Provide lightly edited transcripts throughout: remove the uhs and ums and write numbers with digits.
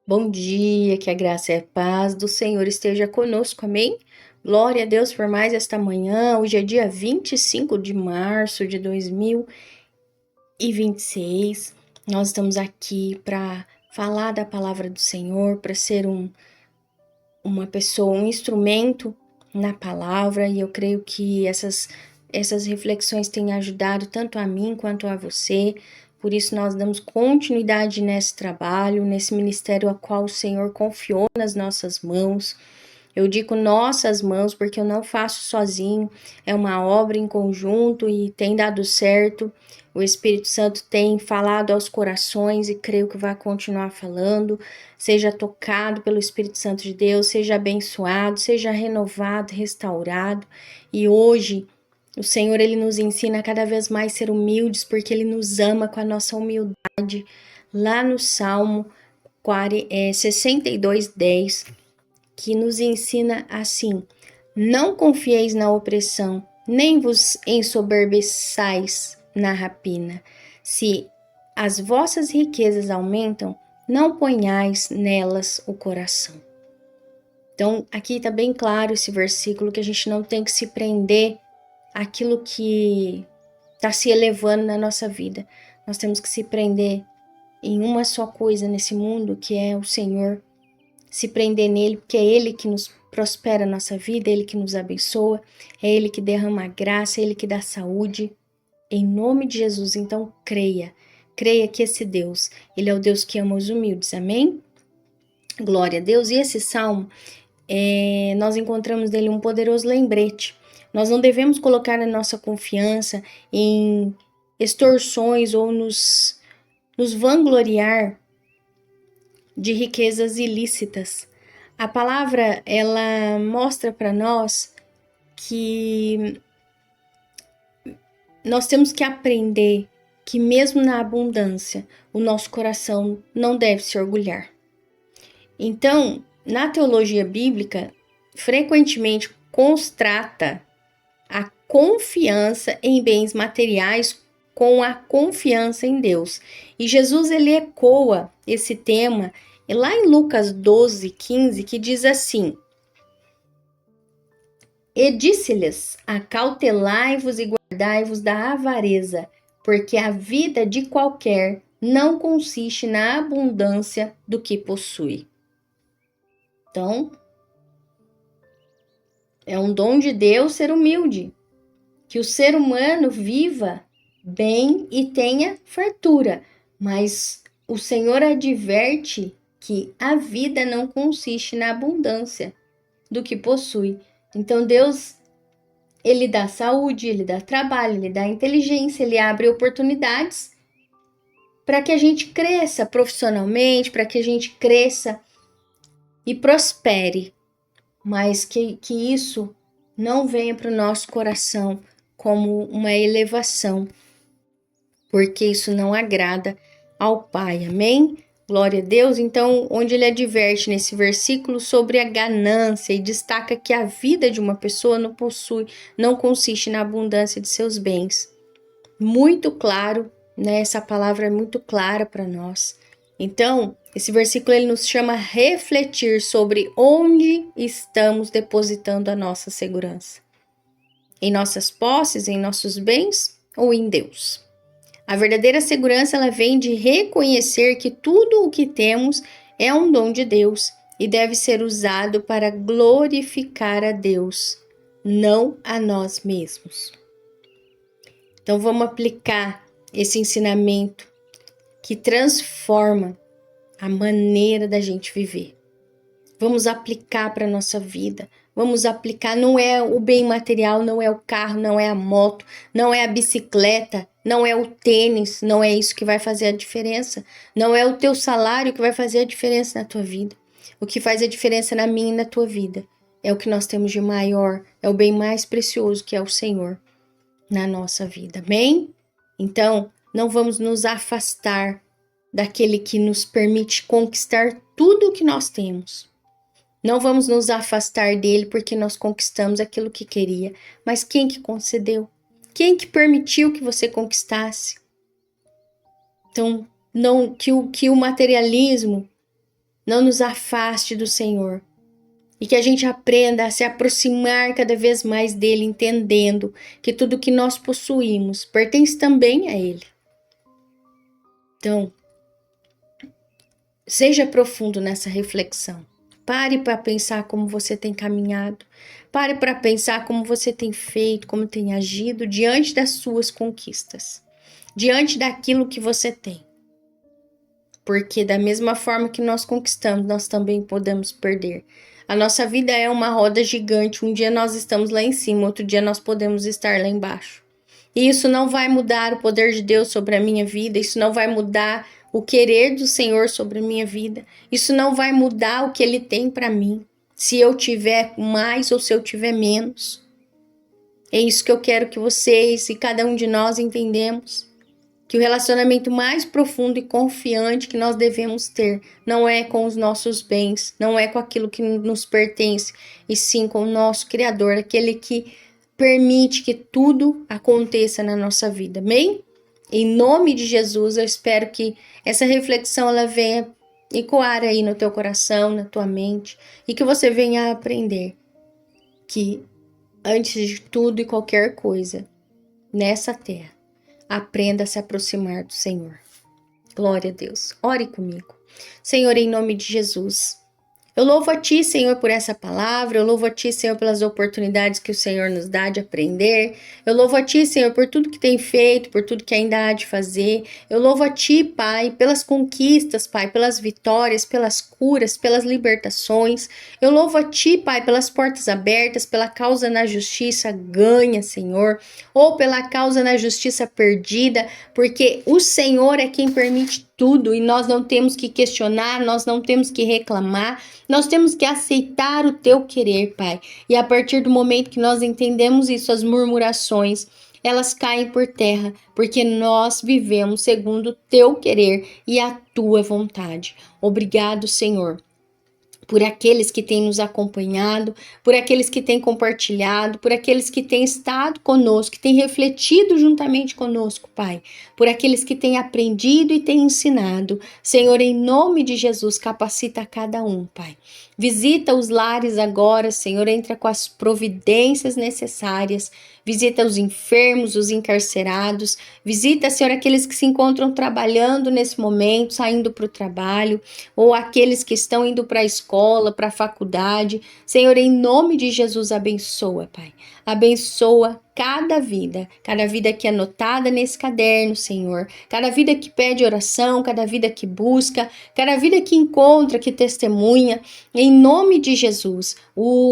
Bom dia, que a graça e a paz do Senhor esteja conosco, amém? Glória a Deus por mais esta manhã. Hoje é dia 25 de março de 2026. Nós estamos aqui para falar da palavra do Senhor, para ser uma pessoa, um instrumento na palavra, e eu creio que essas reflexões têm ajudado tanto a mim quanto a você. Por isso nós damos continuidade nesse trabalho, nesse ministério a qual o Senhor confiou nas nossas mãos. Eu digo nossas mãos porque eu não faço sozinho, é uma obra em conjunto e tem dado certo. O Espírito Santo tem falado aos corações e creio que vai continuar falando. Seja tocado pelo Espírito Santo de Deus, seja abençoado, seja renovado, restaurado. E hoje o Senhor, ele nos ensina a cada vez mais ser humildes, porque ele nos ama com a nossa humildade. Lá no Salmo 62:10, que nos ensina assim: não confieis na opressão, nem vos ensoberbeçais na rapina. Se as vossas riquezas aumentam, não ponhais nelas o coração. Então, aqui está bem claro esse versículo, que a gente não tem que se prender àquilo que está se elevando na nossa vida. Nós temos que se prender em uma só coisa nesse mundo, que é o Senhor. Se prender nele, porque é ele que nos prospera a nossa vida, é ele que nos abençoa, é ele que derrama a graça, é ele que dá saúde. Em nome de Jesus, então creia que esse Deus, ele é o Deus que ama os humildes, amém? Glória a Deus. E esse salmo, nós encontramos nele um poderoso lembrete. Nós não devemos colocar a nossa confiança em extorsões ou nos vangloriar de riquezas ilícitas. A palavra, ela mostra para nós que nós temos que aprender que mesmo na abundância, o nosso coração não deve se orgulhar. Então, na teologia bíblica, frequentemente constrata a confiança em bens materiais com a confiança em Deus. E Jesus, ele ecoa esse tema lá em Lucas 12:15, que diz assim: e disse-lhes: acautelai-vos e guardai-vos da avareza, porque a vida de qualquer não consiste na abundância do que possui. Então, é um dom de Deus ser humilde, que o ser humano viva bem e tenha fartura, mas o Senhor adverte que a vida não consiste na abundância do que possui. Então Deus, ele dá saúde, ele dá trabalho, ele dá inteligência, ele abre oportunidades para que a gente cresça profissionalmente, para que a gente cresça e prospere, mas que isso não venha para o nosso coração como uma elevação, porque isso não agrada ao Pai, amém? Glória a Deus. Então, onde ele adverte nesse versículo sobre a ganância e destaca que a vida de uma pessoa não consiste na abundância de seus bens. Muito claro, né? Essa palavra é muito clara para nós. Então, esse versículo ele nos chama a refletir sobre onde estamos depositando a nossa segurança. Em nossas posses, em nossos bens ou em Deus? A verdadeira segurança, ela vem de reconhecer que tudo o que temos é um dom de Deus e deve ser usado para glorificar a Deus, não a nós mesmos. Então vamos aplicar esse ensinamento que transforma a maneira da gente viver. Vamos aplicar para a nossa vida. Vamos aplicar, não é o bem material, não é o carro, não é a moto, não é a bicicleta, não é o tênis, não é isso que vai fazer a diferença. Não é o teu salário que vai fazer a diferença na tua vida. O que faz a diferença na minha e na tua vida é o que nós temos de maior, é o bem mais precioso, que é o Senhor na nossa vida, amém? Então, não vamos nos afastar daquele que nos permite conquistar tudo o que nós temos. Não vamos nos afastar dele porque nós conquistamos aquilo que queria. Mas quem que concedeu? Quem que permitiu que você conquistasse? Então, não que o materialismo não nos afaste do Senhor. E que a gente aprenda a se aproximar cada vez mais dele, entendendo que tudo que nós possuímos pertence também a ele. Então, seja profundo nessa reflexão. Pare para pensar como você tem caminhado. Pare para pensar como você tem feito, como tem agido diante das suas conquistas. Diante daquilo que você tem. Porque da mesma forma que nós conquistamos, nós também podemos perder. A nossa vida é uma roda gigante. Um dia nós estamos lá em cima, outro dia nós podemos estar lá embaixo. E isso não vai mudar o poder de Deus sobre a minha vida. Isso não vai mudar o querer do Senhor sobre a minha vida. Isso não vai mudar o que Ele tem para mim. Se eu tiver mais ou se eu tiver menos. É isso que eu quero que vocês e cada um de nós entendemos. Que o relacionamento mais profundo e confiante que nós devemos ter não é com os nossos bens, não é com aquilo que nos pertence, e sim com o nosso Criador, aquele que permite que tudo aconteça na nossa vida, amém? Em nome de Jesus, eu espero que essa reflexão ela venha ecoar aí no teu coração, na tua mente, e que você venha a aprender que, antes de tudo e qualquer coisa, nessa terra, aprenda a se aproximar do Senhor. Glória a Deus. Ore comigo. Senhor, em nome de Jesus, eu louvo a Ti, Senhor, por essa palavra. Eu louvo a Ti, Senhor, pelas oportunidades que o Senhor nos dá de aprender. Eu louvo a Ti, Senhor, por tudo que tem feito, por tudo que ainda há de fazer. Eu louvo a Ti, Pai, pelas conquistas, Pai, pelas vitórias, pelas curas, pelas libertações. Eu louvo a Ti, Pai, pelas portas abertas, pela causa na justiça ganha, Senhor, ou pela causa na justiça perdida, porque o Senhor é quem permite tudo e nós não temos que questionar, nós não temos que reclamar, nós temos que aceitar o teu querer, Pai. E a partir do momento que nós entendemos isso, as murmurações, elas caem por terra, porque nós vivemos segundo o teu querer e a tua vontade. Obrigado, Senhor, por aqueles que têm nos acompanhado, por aqueles que têm compartilhado, por aqueles que têm estado conosco, que têm refletido juntamente conosco, Pai, por aqueles que têm aprendido e têm ensinado. Senhor, em nome de Jesus, capacita cada um, Pai. Visita os lares agora, Senhor, entra com as providências necessárias, visita os enfermos, os encarcerados, visita, Senhor, aqueles que se encontram trabalhando nesse momento, saindo para o trabalho, ou aqueles que estão indo para a escola, para a faculdade. Senhor, em nome de Jesus, abençoa, Pai. Abençoa cada vida que é anotada nesse caderno, Senhor, cada vida que pede oração, cada vida que busca, cada vida que encontra, que testemunha, em nome de Jesus,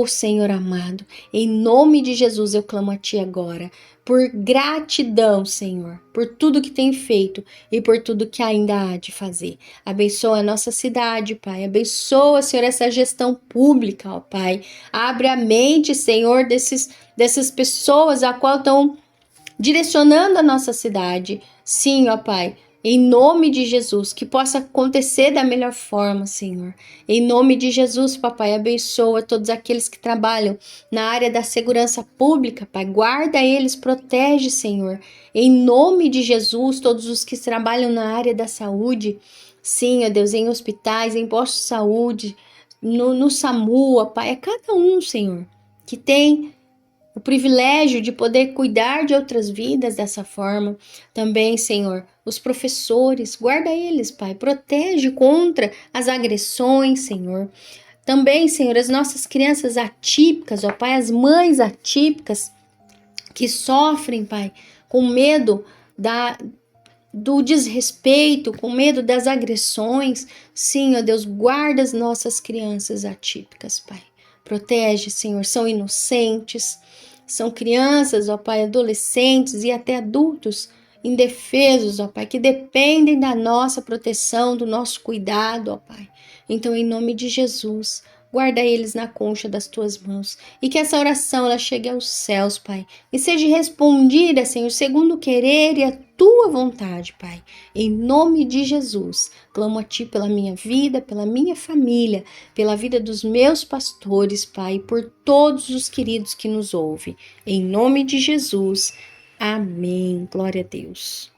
Senhor amado, em nome de Jesus eu clamo a Ti agora, por gratidão, Senhor, por tudo que tem feito e por tudo que ainda há de fazer. Abençoa a nossa cidade, Pai. Abençoa, Senhor, essa gestão pública, ó Pai. Abre a mente, Senhor, dessas pessoas a qual estão direcionando a nossa cidade. Sim, ó Pai. Em nome de Jesus, que possa acontecer da melhor forma, Senhor. Em nome de Jesus, Papai, abençoa todos aqueles que trabalham na área da segurança pública, Pai. Guarda eles, protege, Senhor. Em nome de Jesus, todos os que trabalham na área da saúde, sim, ó Deus, em hospitais, em postos de saúde, no SAMU, ó Pai, é cada um, Senhor, que tem o privilégio de poder cuidar de outras vidas dessa forma. Também, Senhor, os professores, guarda eles, Pai, protege contra as agressões, Senhor. Também, Senhor, as nossas crianças atípicas, ó Pai, as mães atípicas que sofrem, Pai, com medo do desrespeito, com medo das agressões. Sim, ó Deus, guarda as nossas crianças atípicas, Pai. Protege, Senhor, são inocentes, são crianças, ó Pai, adolescentes e até adultos indefesos, ó Pai, que dependem da nossa proteção, do nosso cuidado, ó Pai. Então, em nome de Jesus, guarda eles na concha das tuas mãos e que essa oração ela chegue aos céus, Pai, e seja respondida, Senhor, segundo o querer e a tua vontade, Pai. Em nome de Jesus, clamo a Ti pela minha vida, pela minha família, pela vida dos meus pastores, Pai, e por todos os queridos que nos ouvem. Em nome de Jesus, amém. Glória a Deus.